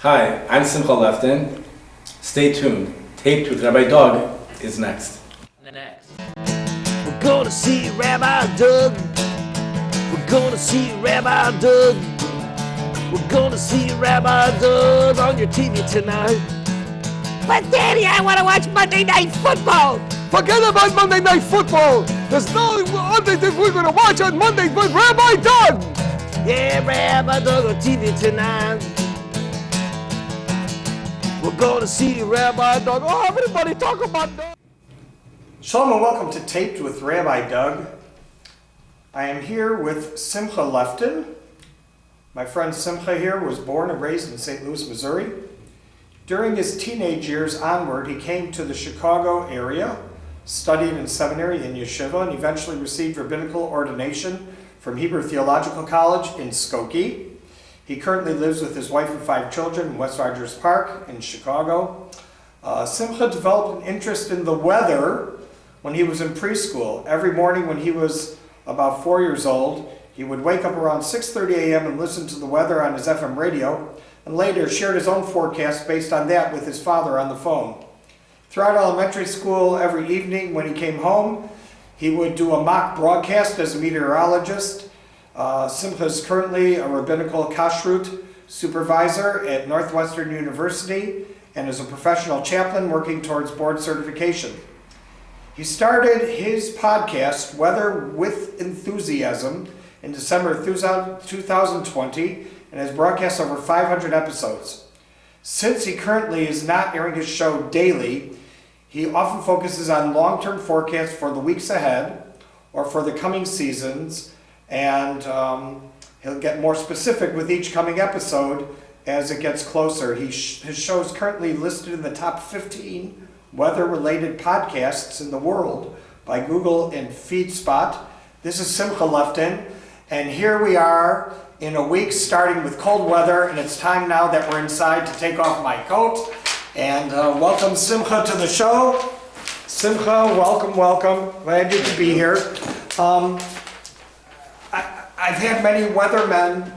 Hi, I'm Simcha Lefton. Stay tuned. Taped with Rabbi Doug is next. We're gonna see Rabbi Doug. We're gonna see Rabbi Doug. We're gonna see Rabbi Doug on your TV tonight. But Daddy, I want to watch Monday Night Football. Forget about Monday Night Football. There's no other thing we're gonna watch on Monday but Rabbi Doug. Yeah, Rabbi Doug on TV tonight. We're gonna see Rabbi Doug. Oh, everybody talk about Doug. Shalom and welcome to Taped with Rabbi Doug. I am here with Simcha Lefton. My friend Simcha here was born and raised in St. Louis, Missouri. During his teenage years onward, he came to the Chicago area, studied in seminary in yeshiva, and eventually received rabbinical ordination from Hebrew Theological College in Skokie. He currently lives with his wife and 5 children in West Rogers Park in Chicago. Simcha developed an interest in the weather when he was in preschool. Every morning when he was about 4 years old, he would wake up around 6:30 a.m. and listen to the weather on his FM radio, and later shared his own forecast based on that with his father on the phone. Throughout elementary school, every evening when he came home, he would do a mock broadcast as a meteorologist. Simcha is currently a rabbinical Kashruth Supervisor at Northwestern University and is a professional chaplain working towards board certification. He started his podcast, Weather with Enthusiasm, in December 2020 and has broadcast over 500 episodes. Since he currently is not airing his show daily, he often focuses on long-term forecasts for the weeks ahead or for the coming seasons, and he'll get more specific with each coming episode as it gets closer. His show is currently listed in the top 15 weather-related podcasts in the world by Google and FeedSpot. This is Simcha Lefton, and here we are in a week starting with cold weather, and it's time now that we're inside to take off my coat and welcome Simcha to the show. Simcha, welcome. Glad you could be here. I've had many weathermen,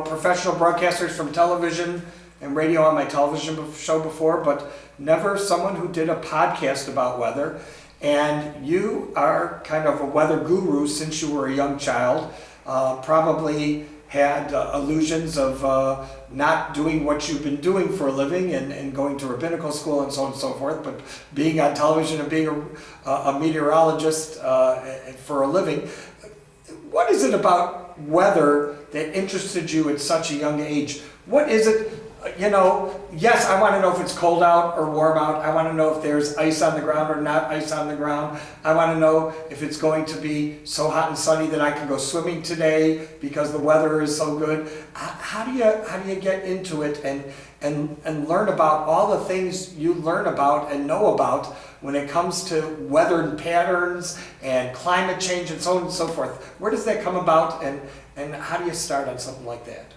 professional broadcasters from television and radio on my television show before, but never someone who did a podcast about weather. And you are kind of a weather guru since you were a young child. Probably had illusions of not doing what you've been doing for a living and going to rabbinical school and so on and so forth, but being on television and being a meteorologist for a living. What is it about weather that interested you at such a young age? What is it, yes, I want to know if it's cold out or warm out. I want to know if there's ice on the ground or not ice on the ground. I want to know if it's going to be so hot and sunny that I can go swimming today because the weather is so good. How do you get into it and learn about all the things you learn about and know about when it comes to weather patterns and climate change and so on and so forth? Where does that come about, and how do you start on something like that?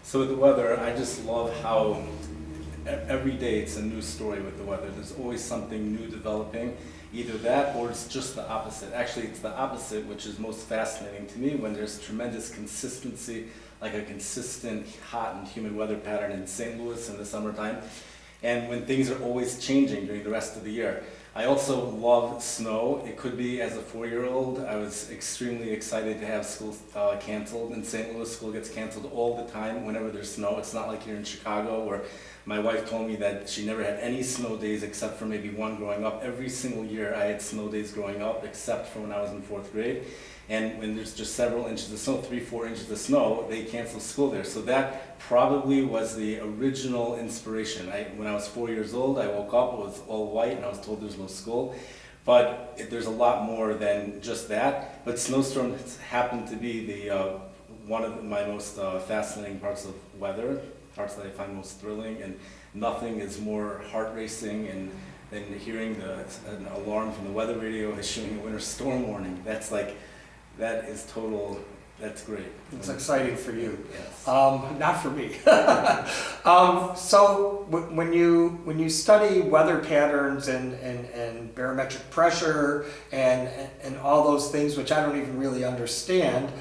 So with the weather, I just love how every day it's a new story with the weather. There's always something new developing. Either that or it's just the opposite. Actually, it's the opposite which is most fascinating to me, when there's tremendous consistency, like a consistent hot and humid weather pattern in St. Louis in the summertime, and when things are always changing during the rest of the year. I also love snow. It could be, as a 4-year-old, I was extremely excited to have school canceled in St. Louis. School gets canceled all the time whenever there's snow. It's not like here in Chicago, where my wife told me that she never had any snow days except for maybe one growing up. Every single year I had snow days growing up, except for when I was in 4th grade. And when there's just several inches of snow, 3-4 inches of snow, they cancel school there. So that probably was the original inspiration. When I was 4 years old, I woke up, it was all white, and I was told there's no school. But there's a lot more than just that. But snowstorms happen to be one of my most fascinating parts of weather, parts that I find most thrilling, and nothing is more heart-racing than hearing an alarm from the weather radio issuing a winter storm warning. That's great. It's exciting for you. Yes. Not for me. So when you study weather patterns and barometric pressure and all those things, which I don't even really understand,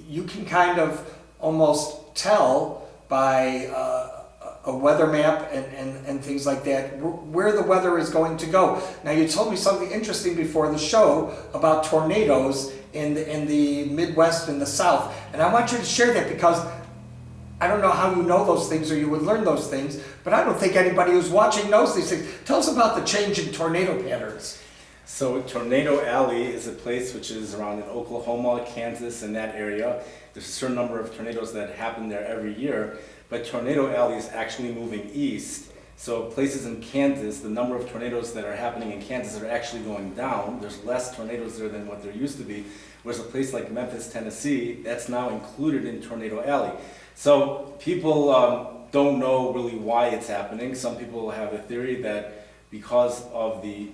you can kind of almost tell by a weather map and things like that, where the weather is going to go. Now, you told me something interesting before the show about tornadoes in the Midwest and the South, and I want you to share that because I don't know how you know those things or you would learn those things, but I don't think anybody who's watching knows these things. Tell us about the change in tornado patterns. So Tornado Alley is a place which is around in Oklahoma, Kansas, in that area. There's a certain number of tornadoes that happen there every year, but Tornado Alley is actually moving east. So places in Kansas, the number of tornadoes that are happening in Kansas are actually going down. There's less tornadoes there than what there used to be, whereas a place like Memphis, Tennessee, that's now included in Tornado Alley. So people don't know really why it's happening. Some people have a theory that because of the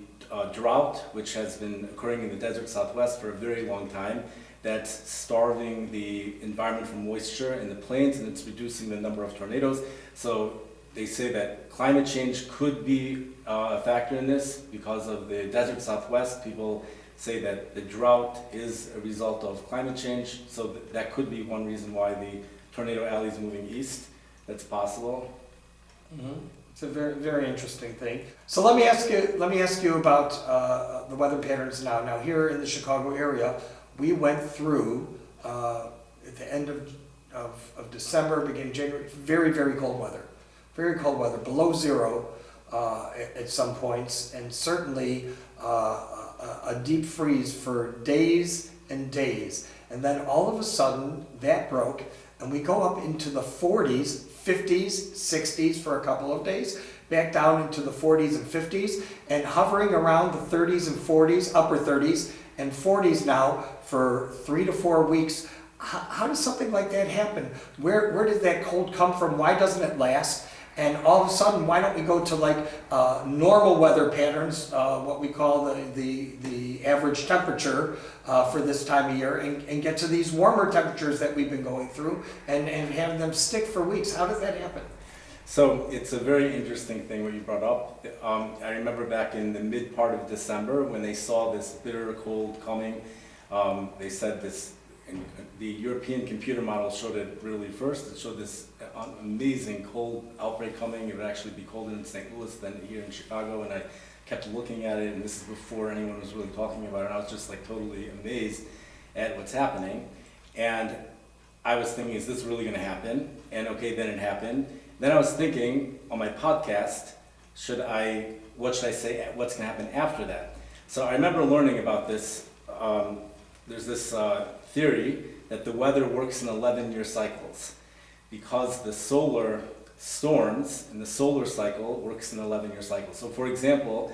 drought, which has been occurring in the desert Southwest for a very long time, that's starving the environment for moisture in the plains, and it's reducing the number of tornadoes. So they say that climate change could be a factor in this because of the desert Southwest. People say that the drought is a result of climate change, so that could be one reason why the Tornado Alley is moving east. That's possible. Mm-hmm. It's a very, very interesting thing. So let me ask you about the weather patterns now. Now here in the Chicago area, we went through at the end of December, beginning of January, very, very cold weather. Very cold weather, below zero at some points, and certainly a deep freeze for days and days. And then all of a sudden, that broke, and we go up into the 40s, 50s, 60s for a couple of days, back down into the 40s and 50s, and hovering around the 30s and 40s, upper 30s and 40s now for 3 to 4 weeks. How does something like that happen? Where did that cold come from? Why doesn't it last? And all of a sudden, why don't we go to like normal weather patterns, what we call the average temperature for this time of year, and get to these warmer temperatures that we've been going through and have them stick for weeks? How does that happen? So it's a very interesting thing what you brought up. I remember back in the mid part of December when they saw this bitter cold coming, they said this, and the European computer model showed it really first. It showed this amazing cold outbreak coming. It would actually be colder in St. Louis than here in Chicago, and I kept looking at it, and this is before anyone was really talking about it, and I was just like totally amazed at what's happening. And I was thinking, is this really going to happen? And okay, then it happened. Then I was thinking on my podcast, what should I say, what's going to happen after that? So I remember learning about this. There's this theory that the weather works in 11-year cycles because the solar storms in the solar cycle works in 11-year cycles. So for example,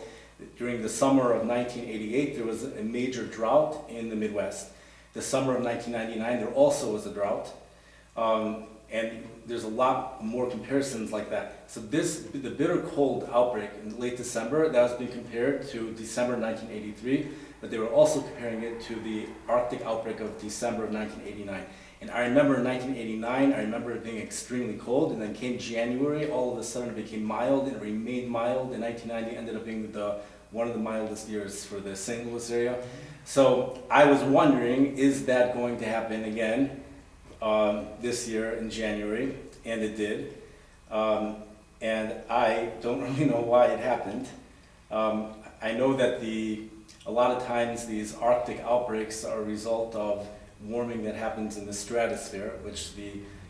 during the summer of 1988, there was a major drought in the Midwest. The summer of 1999, there also was a drought. And there's a lot more comparisons like that. So the bitter cold outbreak in late December, that was being compared to December 1983, but they were also comparing it to the Arctic outbreak of December of 1989. And I remember in 1989, I remember it being extremely cold, and then came January, all of a sudden it became mild, and it remained mild, and 1990 ended up being one of the mildest years for the St. Louis area. So I was wondering, is that going to happen again this year in January? And it did. And I don't really know why it happened. I know that a lot of times these Arctic outbreaks are a result of warming that happens in the stratosphere, which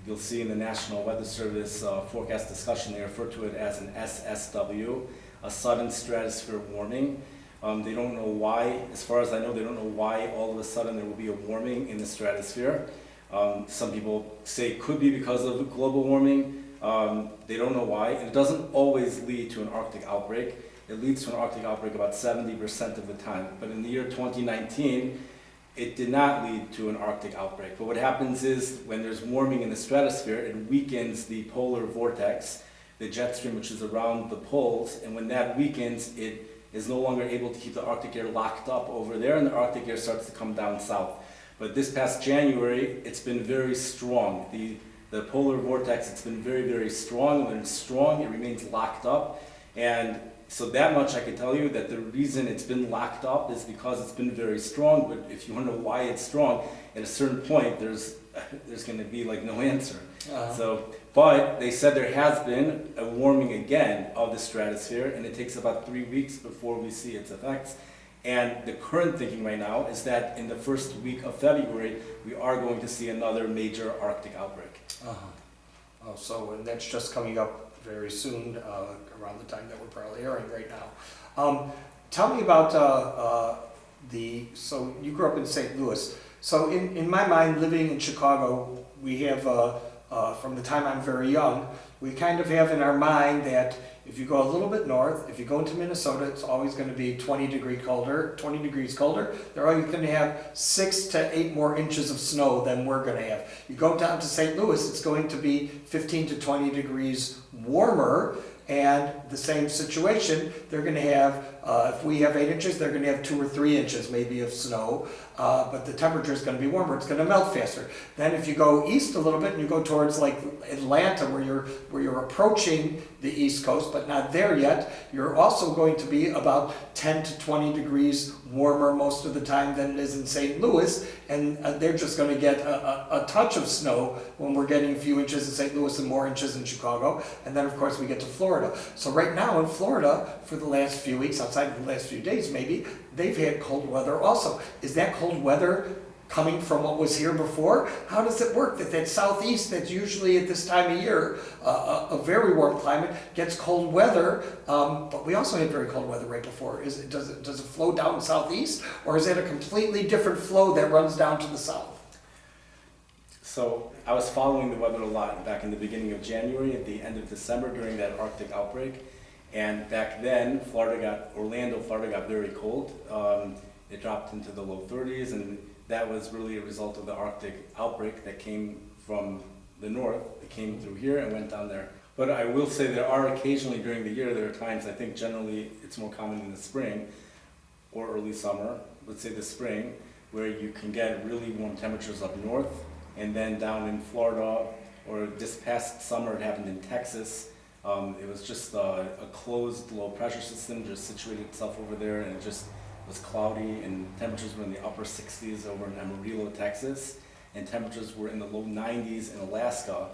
you'll see in the National Weather Service forecast discussion. They refer to it as an SSW, a sudden stratosphere warming. They don't know why, as far as I know, they don't know why all of a sudden there will be a warming in the stratosphere. Some people say it could be because of global warming. They don't know why. And it doesn't always lead to an Arctic outbreak. It leads to an Arctic outbreak about 70% of the time. But in the year 2019, it did not lead to an Arctic outbreak. But what happens is when there's warming in the stratosphere, it weakens the polar vortex, the jet stream which is around the poles. And when that weakens, it is no longer able to keep the Arctic air locked up over there, and the Arctic air starts to come down south. But this past January, it's been very strong. The polar vortex, it's been very, very strong. When it's strong, it remains locked up. And so that much I can tell you, that the reason it's been locked up is because it's been very strong. But if you want to know why it's strong, at a certain point, there's going to be like no answer. So, but they said there has been a warming again of the stratosphere, and it takes about 3 weeks before we see its effects. And the current thinking right now is that in the first week of February, we are going to see another major Arctic outbreak. Oh, so, and that's just coming up very soon, around the time that we're probably airing right now. Tell me about so you grew up in St. Louis. So in my mind, living in Chicago, we have, from the time I'm very young, we kind of have in our mind that if you go a little bit north, if you go into Minnesota, it's always going to be 20 degrees colder. They're always going to have 6 to 8 more inches of snow than we're going to have. You go down to St. Louis, it's going to be 15 to 20 degrees warmer. And the same situation, they're going to have, if we have 8 inches, they're going to have 2 or 3 inches maybe of snow, but the temperature is going to be warmer, it's going to melt faster. Then if you go east a little bit and you go towards like Atlanta where you're approaching the East Coast, but not there yet, you're also going to be about 10 to 20 degrees warmer most of the time than it is in St. Louis, and they're just going to get a touch of snow when we're getting a few inches in St. Louis and more inches in Chicago, and then of course we get to Florida. So right now in Florida, for the last few weeks, outside of the last few days maybe, they've had cold weather also. Is that cold weather coming from what was here before? How does it work that southeast, that's usually at this time of year, a very warm climate, gets cold weather, but we also had very cold weather right before. Does it flow down southeast, or is it a completely different flow that runs down to the south? So I was following the weather a lot back in the beginning of January, at the end of December during that Arctic outbreak. And back then, Orlando, Florida got very cold. It dropped into the low 30s, and that was really a result of the Arctic outbreak that came from the north. It came through here and went down there. But I will say there are occasionally during the year, there are times, I think generally it's more common in the spring or early summer, let's say the spring, where you can get really warm temperatures up north. And then down in Florida, or this past summer it happened in Texas. It was just a closed low pressure system just situated itself over there, and it just was cloudy, and temperatures were in the upper 60s over in Amarillo, Texas, and temperatures were in the low 90s in Alaska,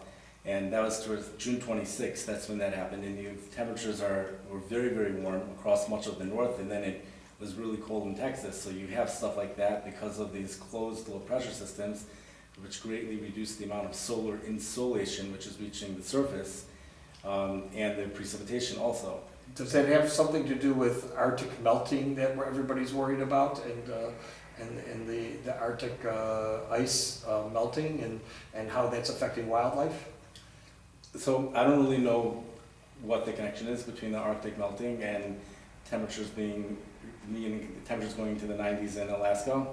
and that was towards June 26th. That's when that happened, and temperatures were very, very warm across much of the north, and then it was really cold in Texas. So you have stuff like that because of these closed low pressure systems, which greatly reduce the amount of solar insolation which is reaching the surface, and the precipitation also. Does that have something to do with Arctic melting that everybody's worried about, and the Arctic ice melting, and how that's affecting wildlife? So I don't really know what the connection is between the Arctic melting and temperatures going into the 90s in Alaska.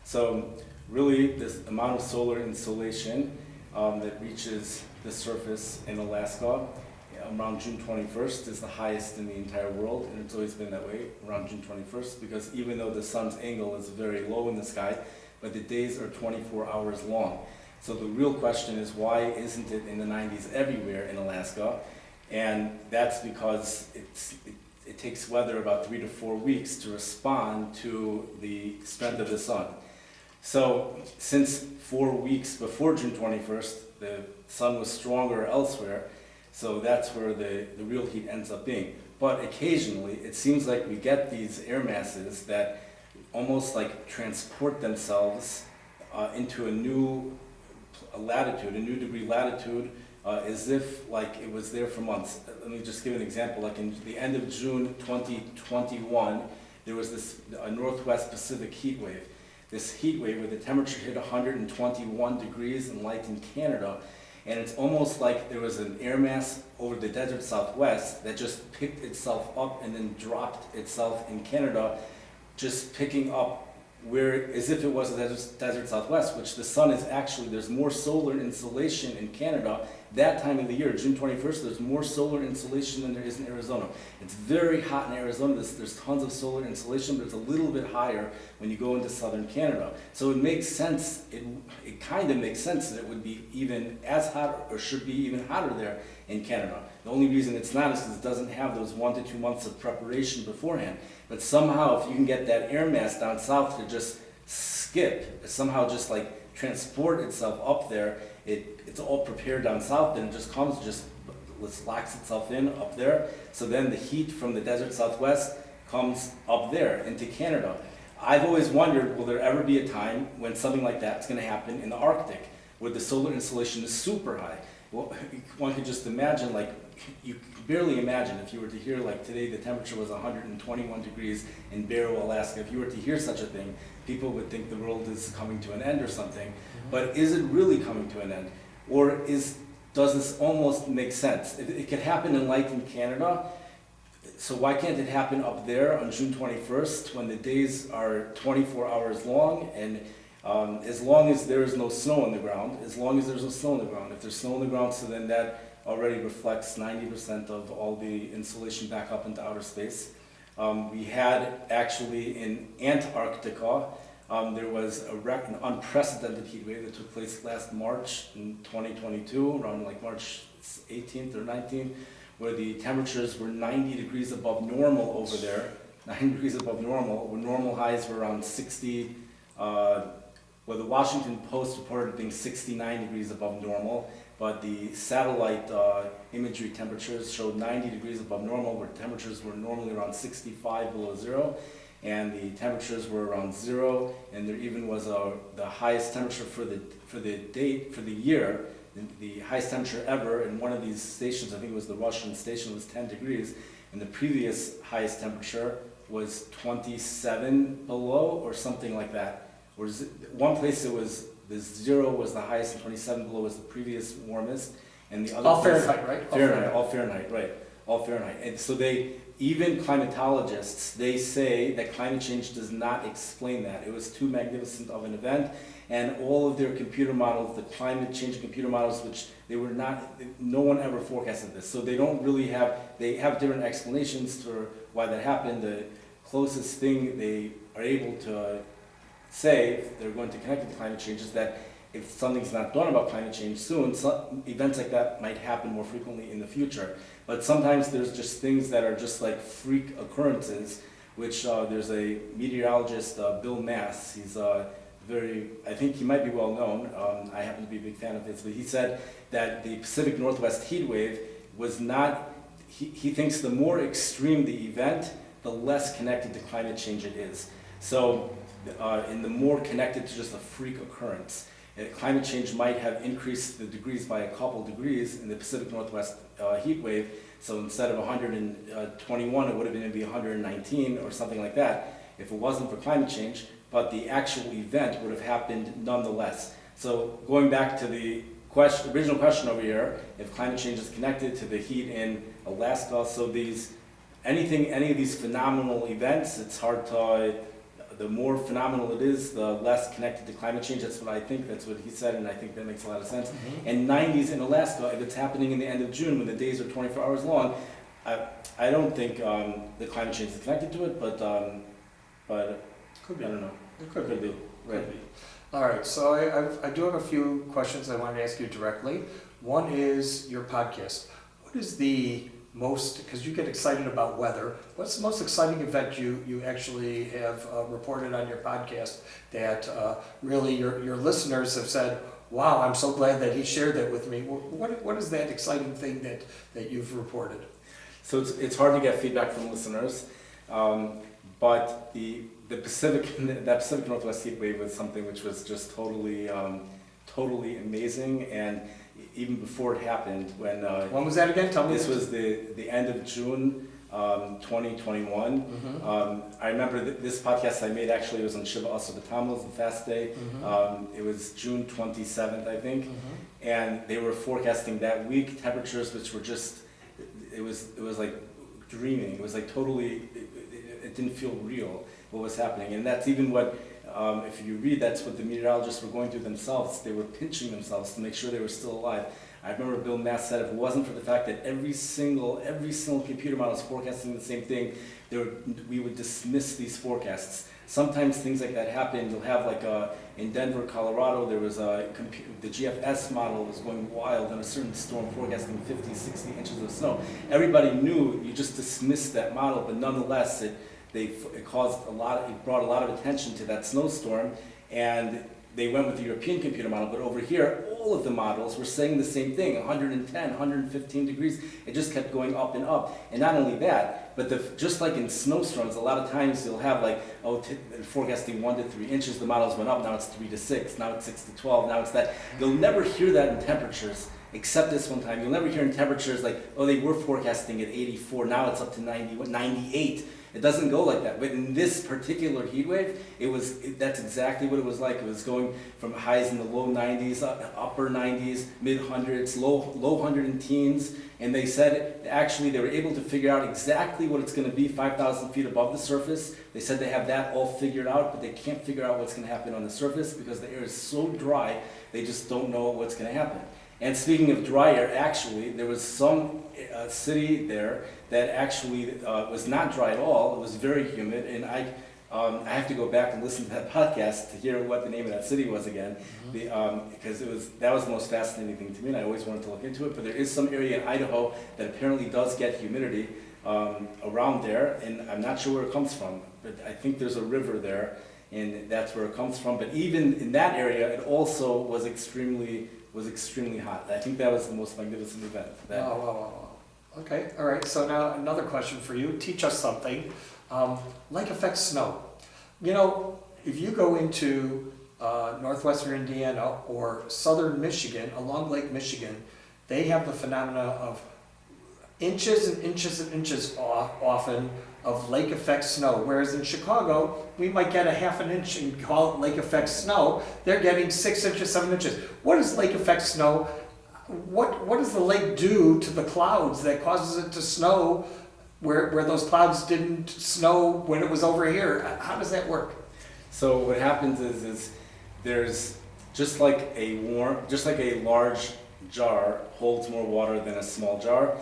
So really, this amount of solar insolation that reaches the surface in Alaska around June 21st is the highest in the entire world, and it's always been that way around June 21st, because even though the sun's angle is very low in the sky, but the days are 24 hours long. So the real question is, why isn't it in the 90s everywhere in Alaska? And that's because it takes weather about 3 to 4 weeks to respond to the strength of the sun. So since 4 weeks before June 21st, the sun was stronger elsewhere, so that's where the real heat ends up being. But occasionally, it seems like we get these air masses that almost like transport themselves into a new latitude, a new degree latitude, as if like it was there for months. Let me just give an example. Like in the end of June 2021, there was a Northwest Pacific heat wave. This heat wave where the temperature hit 121 degrees and light in Canada, and it's almost like there was an air mass over the desert Southwest that just picked itself up and then dropped itself in Canada, just picking up as if it was the desert Southwest, which the sun is actually, there's more solar insolation in Canada that time of the year, June 21st, there's more solar insolation than there is in Arizona. It's very hot in Arizona, there's tons of solar insolation, but it's a little bit higher when you go into southern Canada. So it makes sense, it kind of makes sense that it would be even as hot, or should be even hotter there in Canada. The only reason it's not is because it doesn't have those 1 to 2 months of preparation beforehand. But somehow, if you can get that air mass down south to just skip, somehow just like transport itself up there it's all prepared down south, and it just comes, just locks itself in up there. So then the heat from the desert southwest comes up there into Canada. I've always wondered, will there ever be a time when something like that's going to happen in the Arctic, where the solar insolation is super high? Well, one could just imagine, like, you could barely imagine if you were to hear, like, today the temperature was 121 degrees in Barrow, Alaska. If you were to hear such a thing, people would think the world is coming to an end or something. But is it really coming to an end? Or does this almost make sense? It could happen in light in Canada, so why can't it happen up there on June 21st when the days are 24 hours long, and as long as there is no snow on the ground, if there's snow on the ground, so then that already reflects 90% of all the insolation back up into outer space. We had actually in Antarctica, there was an unprecedented heat wave that took place last March in 2022, around like March 18th or 19th, where the temperatures were 90 degrees above normal over there, 9 degrees above normal, where normal highs were around 60, well, the Washington Post reported being 69 degrees above normal, but the satellite imagery temperatures showed 90 degrees above normal, where temperatures were normally around 65 below zero, and the temperatures were around zero, and there even was the highest temperature for the year, the highest temperature ever in one of these stations, I think it was the Russian station, was 10 degrees, and the previous highest temperature was 27 below or something like that. Or one place it was, the zero was the highest and 27 below was the previous warmest, and the other All place, Fahrenheit, right? All Fahrenheit, right? All Fahrenheit. And so even climatologists, they say that climate change does not explain that. It was too magnificent of an event, and all of their computer models, the climate change computer models, which no one ever forecasted this. So they don't really they have different explanations for why that happened. The closest thing they are able to say, if they're going to connect it to climate change, is that if something's not done about climate change soon, events like that might happen more frequently in the future. But sometimes there's just things that are just like freak occurrences, which there's a meteorologist, Bill Mass, he's I think he might be well known, I happen to be a big fan of his, but he said that the Pacific Northwest heat wave was not, he thinks the more extreme the event, the less connected to climate change it is. So, and the more connected to just a freak occurrence. Climate change might have increased the degrees by a couple degrees in the Pacific Northwest heat wave, so instead of 121, it would have been maybe 119 or something like that if it wasn't for climate change, but the actual event would have happened nonetheless. So going back to the original question over here, if climate change is connected to the heat in Alaska, so any of these phenomenal events, it's hard to, the more phenomenal it is, the less connected to climate change. That's what I think, that's what he said, and I think that makes a lot of sense. Mm-hmm. And 90s in Alaska, if it's happening in the end of June when the days are 24 hours long, I don't think the climate change is connected to it, but could be. I don't know. It could be. Right. Could be. All right, so I do have a few questions I wanted to ask you directly. One is your podcast. What is the most, because you get excited about weather, what's the most exciting event you actually have reported on your podcast that really your listeners have said, wow, I'm so glad that he shared that with me. What is that exciting thing that you've reported? So it's hard to get feedback from listeners, but that Pacific Northwest heat wave was something which was just totally amazing. And even before it happened, when was that again? Tell me. This was the end of June 2021. Mm-hmm. I remember this podcast I made actually was on Shiva Asar B'Tammuz, the fast day. Mm-hmm. It was June 27th, I think, mm-hmm. and they were forecasting that week temperatures which were just, it was like dreaming. It was like totally, it didn't feel real what was happening, and that's even what. If you read, that's what the meteorologists were going through themselves. They were pinching themselves to make sure they were still alive. I remember Bill Mass said if it wasn't for the fact that every single computer model is forecasting the same thing, we would dismiss these forecasts. Sometimes things like that happen. You'll have in Denver, Colorado, there was the GFS model was going wild on a certain storm forecasting 50, 60 inches of snow. Everybody knew, you just dismissed that model, but nonetheless, it brought a lot of attention to that snowstorm, and they went with the European computer model, but over here, all of the models were saying the same thing, 110, 115 degrees. It just kept going up and up. And not only that, but just like in snowstorms, a lot of times you'll have like, forecasting 1 to 3 inches, the models went up, now it's 3 to 6, now it's 6 to 12, now it's that. You'll never hear that in temperatures, except this one time. You'll never hear in temperatures like, oh, they were forecasting at 84, now it's up to 90, 98. It doesn't go like that. But in this particular heat wave, that's exactly what it was like. It was going from highs in the low 90s, upper 90s, mid hundreds, low hundred and teens. And they said, actually, they were able to figure out exactly what it's going to be 5,000 feet above the surface. They said they have that all figured out, but they can't figure out what's going to happen on the surface because the air is so dry, they just don't know what's going to happen. And speaking of dry air, actually, there was some city there that actually was not dry at all. It was very humid, and I have to go back and listen to that podcast to hear what the name of that city was again, because that was the most fascinating thing to me, and I always wanted to look into it. But there is some area in Idaho that apparently does get humidity around there, and I'm not sure where it comes from, but I think there's a river there, and that's where it comes from. But even in that area, it also was extremely hot. I think that was the most magnificent event. Wow. Okay, all right, so now another question for you. Teach us something. Lake effect snow. You know, if you go into northwestern Indiana or southern Michigan, along Lake Michigan, they have the phenomena of inches and inches and inches often of lake effect snow. Whereas in Chicago, we might get a half an inch and call it lake effect snow. They're getting 6 inches, 7 inches. What is lake effect snow? What does the lake do to the clouds that causes it to snow where those clouds didn't snow when it was over here? How does that work? So what happens is there's just like a large jar holds more water than a small jar.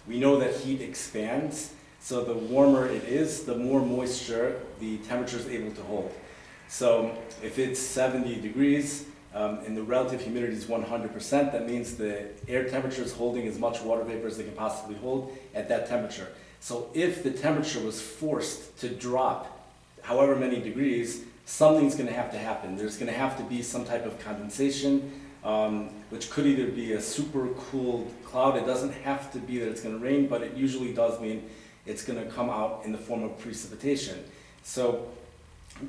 We know that heat expands. So the warmer it is, the more moisture the temperature is able to hold. So if it's 70 degrees and the relative humidity is 100%, that means the air temperature is holding as much water vapor as they can possibly hold at that temperature. So if the temperature was forced to drop however many degrees, something's going to happen. There's going to have to be some type of condensation, which could either be a super cooled cloud. It doesn't have to be that it's going to rain, but it usually does mean it's going to come out in the form of precipitation. So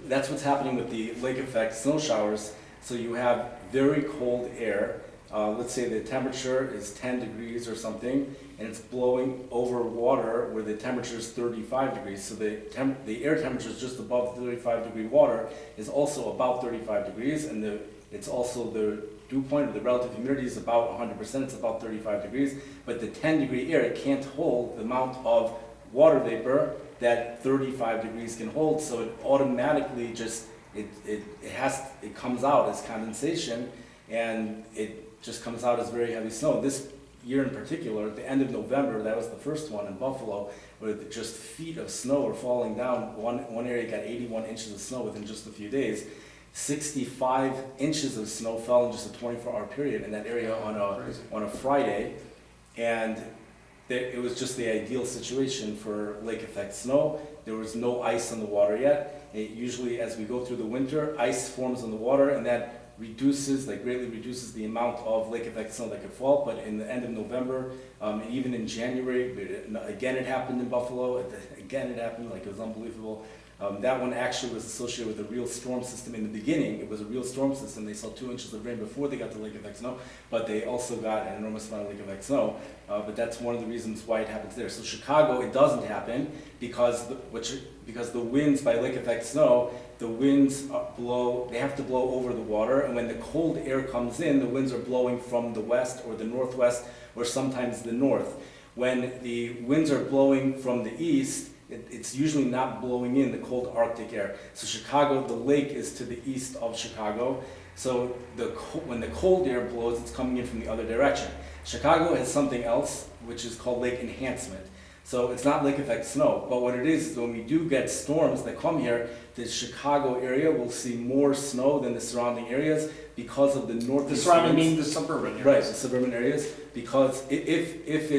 that's what's happening with the lake effect snow showers. So you have very cold air. Let's say the temperature is 10 degrees or something, and it's blowing over water where the temperature is 35 degrees. So the air temperature is just above 35 degree water is also about 35 degrees, and it's also the dew point or the relative humidity is about 100%. It's about 35 degrees, but the 10 degree air, it can't hold the amount of water vapor that 35 degrees can hold, so it automatically just it comes out as condensation, and it just comes out as very heavy snow. This year in particular, at the end of November, that was the first one in Buffalo, where just feet of snow were falling down. One area got 81 inches of snow within just a few days. 65 inches of snow fell in just a 24-hour period in that area on a Friday, and it was just the ideal situation for lake effect snow. There was no ice on the water yet. Usually as we go through the winter, ice forms on the water, and that greatly reduces the amount of lake effect snow that could fall. But in the end of November, and even in January, again it happened in Buffalo, again it happened, like it was unbelievable. That one actually was associated with a real storm system in the beginning. It was a real storm system. They saw 2 inches of rain before they got to lake effect snow, but they also got an enormous amount of lake effect snow. But that's one of the reasons why it happens there. So Chicago, it doesn't happen because the winds by lake effect snow, the winds blow, they have to blow over the water, and when the cold air comes in, the winds are blowing from the west or the northwest or sometimes the north. When the winds are blowing from the east, it's usually not blowing in the cold Arctic air. So Chicago, the lake is to the east of Chicago. So when the cold air blows, it's coming in from the other direction. Chicago has something else, which is called lake enhancement. So it's not lake effect snow, but what it is when we do get storms that come here, the Chicago area will see more snow than the surrounding areas because of the northeast. The surrounding meaning the suburban areas. Right, the suburban areas, because if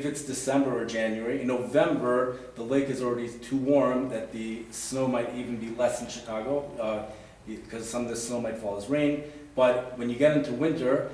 it's December or January, in November, the lake is already too warm that the snow might even be less in Chicago. because some of the snow might fall as rain. But when you get into winter,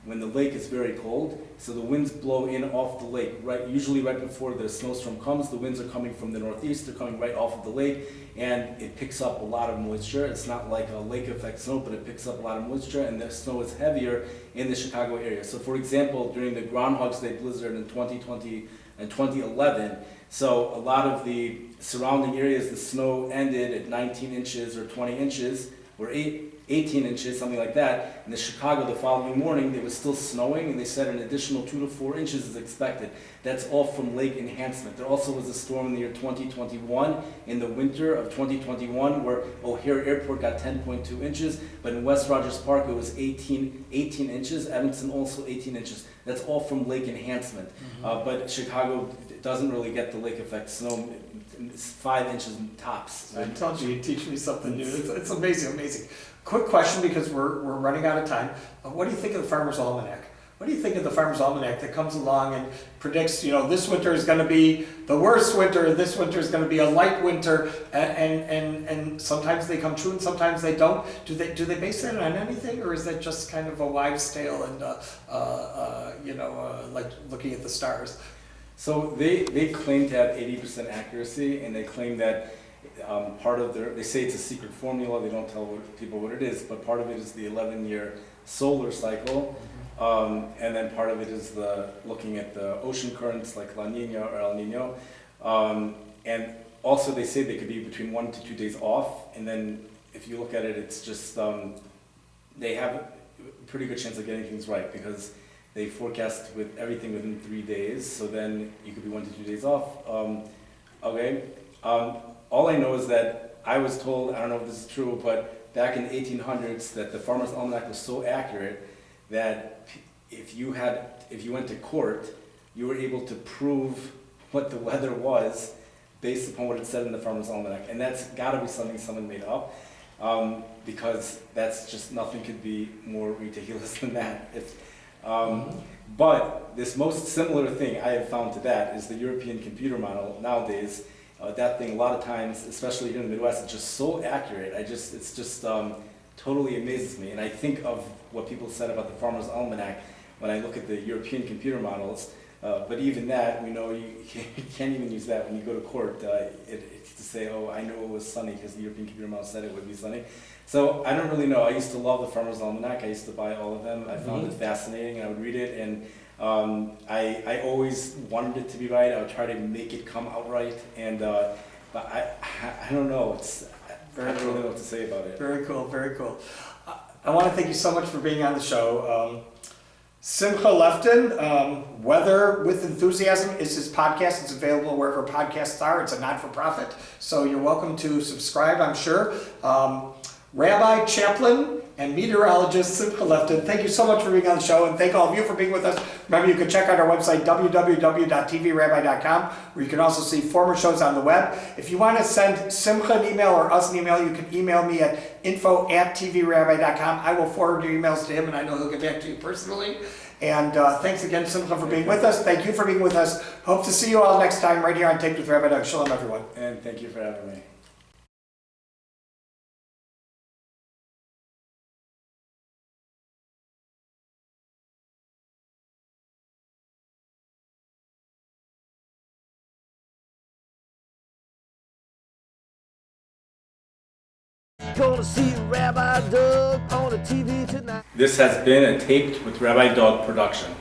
when the lake is very cold, so the winds blow in off the lake, usually right before the snowstorm comes. The winds are coming from the northeast, they're coming right off of the lake, and it picks up a lot of moisture. It's not like a lake effect snow, but it picks up a lot of moisture, and the snow is heavier in the Chicago area. So for example, during the Groundhog's Day blizzard in 2020 and 2011, so a lot of the surrounding areas, the snow ended at 19 inches or 20 inches, or 18 inches, something like that. In Chicago, the following morning, it was still snowing, and they said an additional 2 to 4 inches is expected. That's all from lake enhancement. There also was a storm in the year 2021, in the winter of 2021, where O'Hare Airport got 10.2 inches, but in West Rogers Park, it was 18 inches. Evanston also 18 inches. That's all from lake enhancement. But Chicago doesn't really get the lake effect snow. It's 5 inches tops. I told you, you'd teach me something new. It's amazing, amazing. Quick question, because we're running out of time. What do you think of the Farmer's Almanac? What do you think of the Farmer's Almanac that comes along and predicts, this winter is going to be the worst winter, this winter is going to be a light winter, and sometimes they come true and sometimes they don't? Do they base that on anything, or is that just kind of a wives' tale and like looking at the stars? So they claim to have 80% accuracy, and they claim that they say it's a secret formula. They don't tell people what it is, but part of it is the 11-year solar cycle, and then part of it is looking at the ocean currents like La Nina or El Nino, and also they say they could be between 1 to 2 days off. And then if you look at it, it's just they have a pretty good chance of getting things right, because they forecast with everything within 3 days. So then you could be 1 to 2 days off. All I know is that I was told, I don't know if this is true, but back in the 1800s, that the Farmer's Almanac was so accurate that if you went to court, you were able to prove what the weather was based upon what it said in the Farmer's Almanac. And that's got to be something someone made up, because that's just, nothing could be more ridiculous than that. But this most similar thing I have found to that is the European computer model nowadays. That thing, a lot of times, especially here in the Midwest, it's just so accurate. It's just totally amazes me. And I think of what people said about the Farmer's Almanac when I look at the European computer models. But even that, we know you can't even use that when you go to court. It's to say, oh, I know it was sunny because the European computer model said it would be sunny. So I don't really know. I used to love the Farmer's Almanac. I used to buy all of them. I found it fascinating, and I would read it. And I always wanted it to be right. I would try to make it come out right. And but I don't know. I don't really know what to say about it. Very cool, very cool. I want to thank you so much for being on the show. Simcha Lefton, Weather with Enthusiasm is his podcast. It's available wherever podcasts are. It's a not-for-profit, so you're welcome to subscribe, I'm sure. Rabbi, Chaplain, and meteorologist Simcha Lefton, thank you so much for being on the show, and thank all of you for being with us. Remember, you can check out our website, www.tvrabbi.com, where you can also see former shows on the web. If you want to send Simcha an email or us an email, you can email me at info@tvrabbi.com. I will forward your emails to him, and I know he'll get back to you personally. And thanks again, Simcha, for being with us. Thank you for being with us. Hope to see you all next time right here on Taped with Rabbi Doug. Shalom, everyone. And thank you for having me. Gonna see Rabbi Doug on the TV tonight. This has been a Taped with Rabbi Doug production.